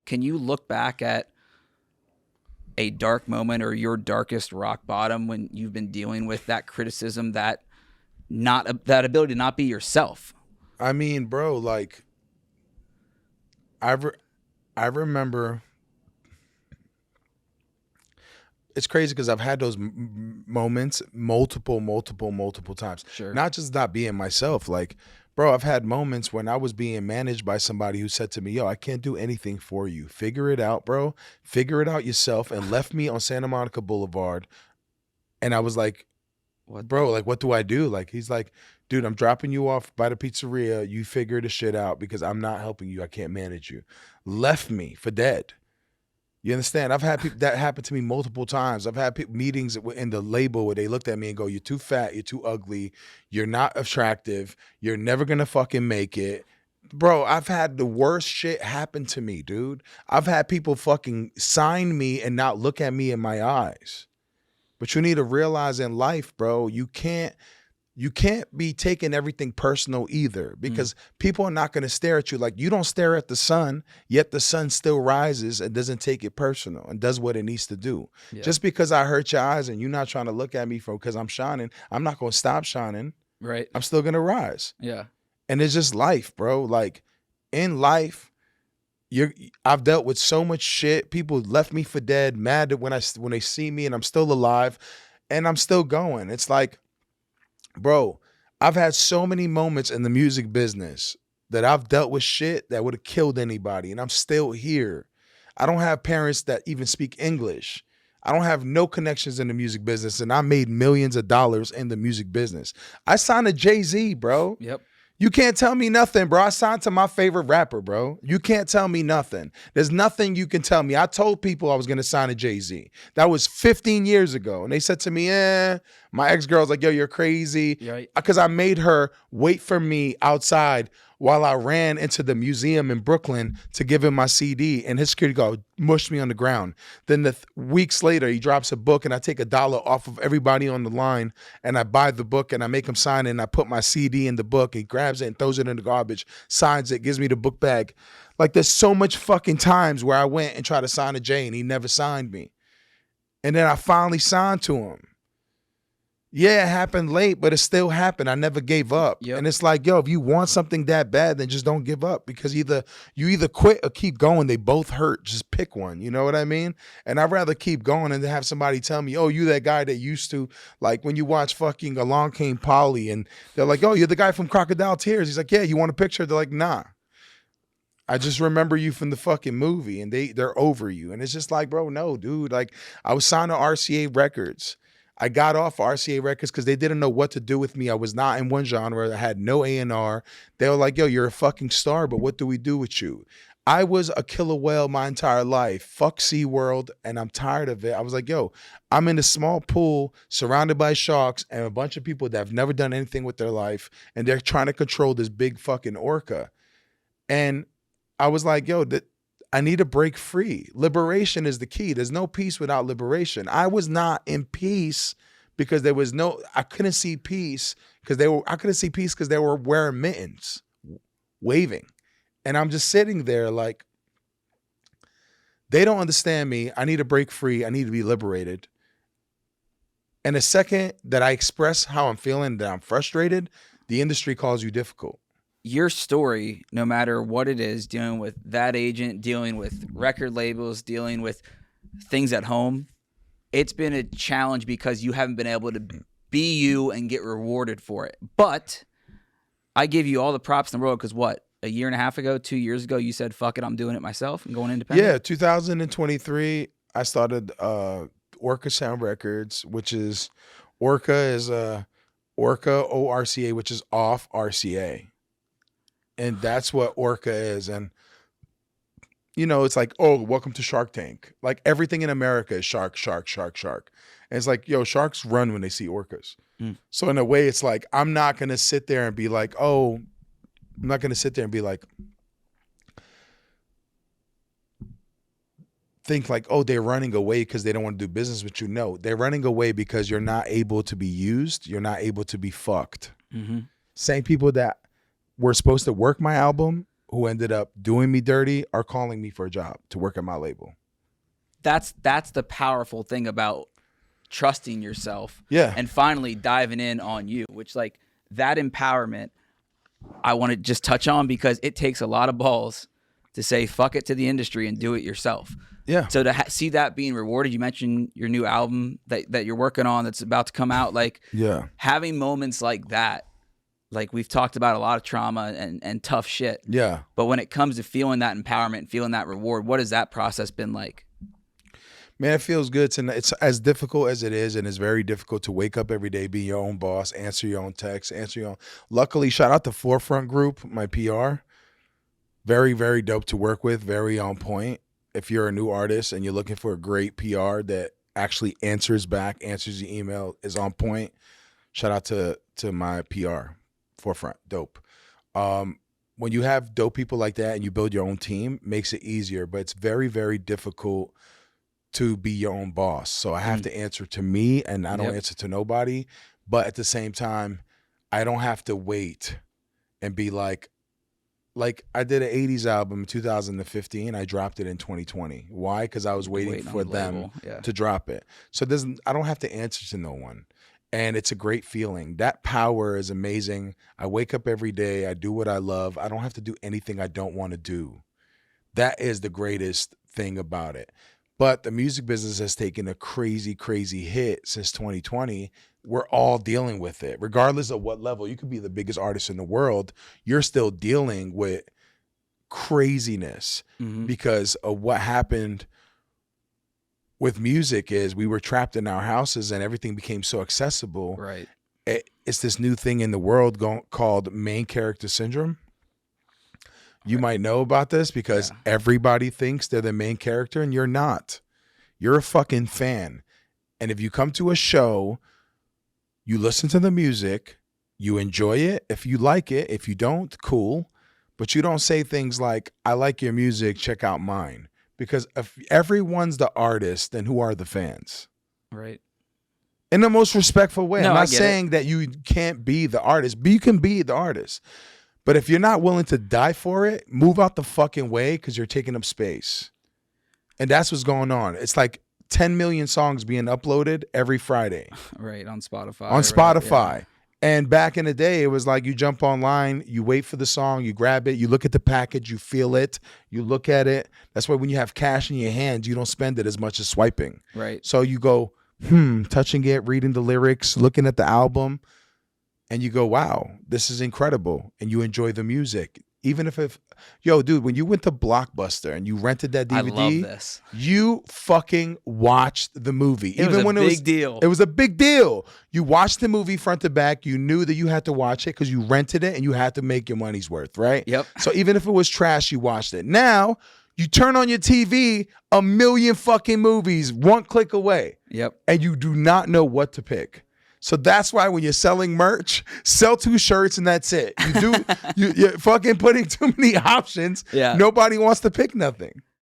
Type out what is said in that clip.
can you look back at a dark moment or your darkest rock bottom when you've been dealing with that criticism, that ability to not be yourself? I mean, bro, like I remember. It's crazy because I've had those moments multiple times. Sure. Not just not being myself. Like, bro, I've had moments when I was being managed by somebody who said to me, yo, I can't do anything for you. Figure it out, bro. Figure it out yourself, and left me on Santa Monica Boulevard. And I was like, what, bro, like, what do I do? Like, he's like, dude, I'm dropping you off by the pizzeria. You figure the shit out because I'm not helping you. I can't manage you. Left me for dead. You understand? I've had people that happen to me multiple times. I've had meetings in the label where they looked at me and go, you're too fat, you're too ugly, you're not attractive, you're never gonna fucking make it. Bro, I've had the worst shit happen to me, dude. I've had people fucking sign me and not look at me in my eyes. But you need to realize in life, bro, you can't be taking everything personal either, because people are not going to stare at you. Like, you don't stare at the sun, yet the sun still rises and doesn't take it personal and does what it needs to do. Yeah. Just because I hurt your eyes and you're not trying to look at me because I'm shining, I'm not going to stop shining. Right. I'm still going to rise. Yeah. And it's just life, bro. Like, in life, I've dealt with so much shit. People left me for dead, mad that when they see me and I'm still alive and I'm still going. It's like, bro, I've had so many moments in the music business that I've dealt with shit that would have killed anybody, and I'm still here. I don't have parents that even speak English. I don't have no connections in the music business, and I made millions of dollars in the music business. I signed to Jay-Z, bro. Yep. You can't tell me nothing, bro. I signed to my favorite rapper, bro. You can't tell me nothing. There's nothing you can tell me. I told people I was going to sign to Jay-Z. That was 15 years ago. And they said to me, my ex-girl's like, yo, you're crazy. Right. Because I made her wait for me outside while I ran into the museum in Brooklyn to give him my CD, and his security guard mushed me on the ground. Then weeks later, he drops a book, and I take $1 off of everybody on the line, and I buy the book, and I make him sign it, and I put my CD in the book. He grabs it and throws it in the garbage, signs it, gives me the book bag. Like, there's so much fucking times where I went and tried to sign to Jay, and he never signed me. And then I finally signed to him. Yeah, it happened late, but it still happened. I never gave up. Yep. And it's like, yo, if you want something that bad, then just don't give up, because you either quit or keep going. They both hurt. Just pick one. You know what I mean? And I'd rather keep going and have somebody tell me, oh, you that guy that used to, like, when you watch fucking Along Came Polly, and they're like, oh, you're the guy from Crocodile Tears. He's like, yeah, you want a picture? They're like, nah. I just remember you from the fucking movie, and they're over you. And it's just like, bro, no, dude. Like, I was signed to RCA Records. I got off RCA Records because they didn't know what to do with me. I was not in one genre. I had no A&R. They were like, yo, you're a fucking star, but what do we do with you? I was a killer whale my entire life. Fuck SeaWorld, and I'm tired of it. I was like, yo, I'm in a small pool surrounded by sharks and a bunch of people that have never done anything with their life, and they're trying to control this big fucking orca. And I was like, yo, I need to break free. Liberation is the key. There's no peace without liberation. I was not in peace because I couldn't see peace because they were wearing mittens, waving. And I'm just sitting there like, they don't understand me. I need to break free. I need to be liberated. And the second that I express how I'm feeling, that I'm frustrated, the industry calls you difficult. Your story, no matter what it is, dealing with that agent, dealing with record labels, dealing with things at home, it's been a challenge because you haven't been able to be you and get rewarded for it. But I give you all the props in the world because what, a year and a half ago, 2 years ago, you said, fuck it, I'm doing it myself and going independent? Yeah, 2023, I started Orca Sound Records, which is, Orca is Orca, O-R-C-A, which is off RCA. And that's what Orca is. And, you know, it's like, oh, welcome to Shark Tank. Like, everything in America is shark, shark, shark, shark. And it's like, yo, sharks run when they see orcas. So in a way, it's like, I'm not going to sit there and be like, think like, oh, they're running away because they don't want to do business with you. No, they're running away because you're not able to be used. You're not able to be fucked. Same people that were supposed to work my album who ended up doing me dirty are calling me for a job to work at my label. That's the powerful thing about trusting yourself. Yeah. And finally diving in on you, which like that empowerment I want to just touch on because it takes a lot of balls to say fuck it to the industry and do it yourself. Yeah. So to see that being rewarded, you mentioned your new album that you're working on that's about to come out. Like, yeah, having moments like that, like we've talked about a lot of trauma and tough shit. Yeah. But when it comes to feeling that empowerment, feeling that reward, what has that process been like? Man, it feels good. It's as difficult as it is, and it's very difficult to wake up every day, be your own boss, answer your own texts, answer your own. Luckily, shout out to Forefront Group, my PR. Very, very dope to work with, very on point. If you're a new artist and you're looking for a great PR that actually answers back, answers your email, is on point, shout out to my PR, Forefront, dope. When you have dope people like that and you build your own team, makes it easier, but it's very, very difficult to be your own boss. So I have to answer to me, and I don't answer to nobody. But at the same time, I don't have to wait and be like I did an 80s album in 2015. I dropped it in 2020. Why? Because I was waiting for them to drop it. So I don't have to answer to no one. And it's a great feeling. That power is amazing. I wake up every day. I do what I love. I don't have to do anything I don't want to do. That is the greatest thing about it. But the music business has taken a crazy, crazy hit since 2020. We're all dealing with it. Regardless of what level, you could be the biggest artist in the world, you're still dealing with craziness because of what happened with music is we were trapped in our houses and everything became so accessible. Right. It's this new thing in the world called main character syndrome. You might know about this because everybody thinks they're the main character and you're not. You're a fucking fan. And if you come to a show, you listen to the music, you enjoy it. If you like it, if you don't, cool. But you don't say things like, I like your music, check out mine. Because if everyone's the artist, then who are the fans? Right. In the most respectful way. No, I'm not saying that you can't be the artist, but you can be the artist. But if you're not willing to die for it, move out the fucking way because you're taking up space. And that's what's going on. It's like 10 million songs being uploaded every Friday. Right, on Spotify. On Spotify. Right, yeah. And back in the day, it was like you jump online, you wait for the song, you grab it, you look at the package, you feel it, you look at it. That's why when you have cash in your hands, you don't spend it as much as swiping. Right. So you go, touching it, reading the lyrics, looking at the album. And you go, wow, this is incredible. And you enjoy the music. Even if yo, dude, when you went to Blockbuster and you rented that DVD, I love this. You fucking watched the movie. It was a big deal. It was a big deal. You watched the movie front to back. You knew that you had to watch it because you rented it and you had to make your money's worth, right? Yep. So even if it was trash, you watched it. Now, you turn on your TV, a million fucking movies, one click away. Yep. And you do not know what to pick. So that's why when you're selling merch, sell 2 shirts and that's it. You're fucking putting too many options. Yeah. Nobody wants to pick nothing.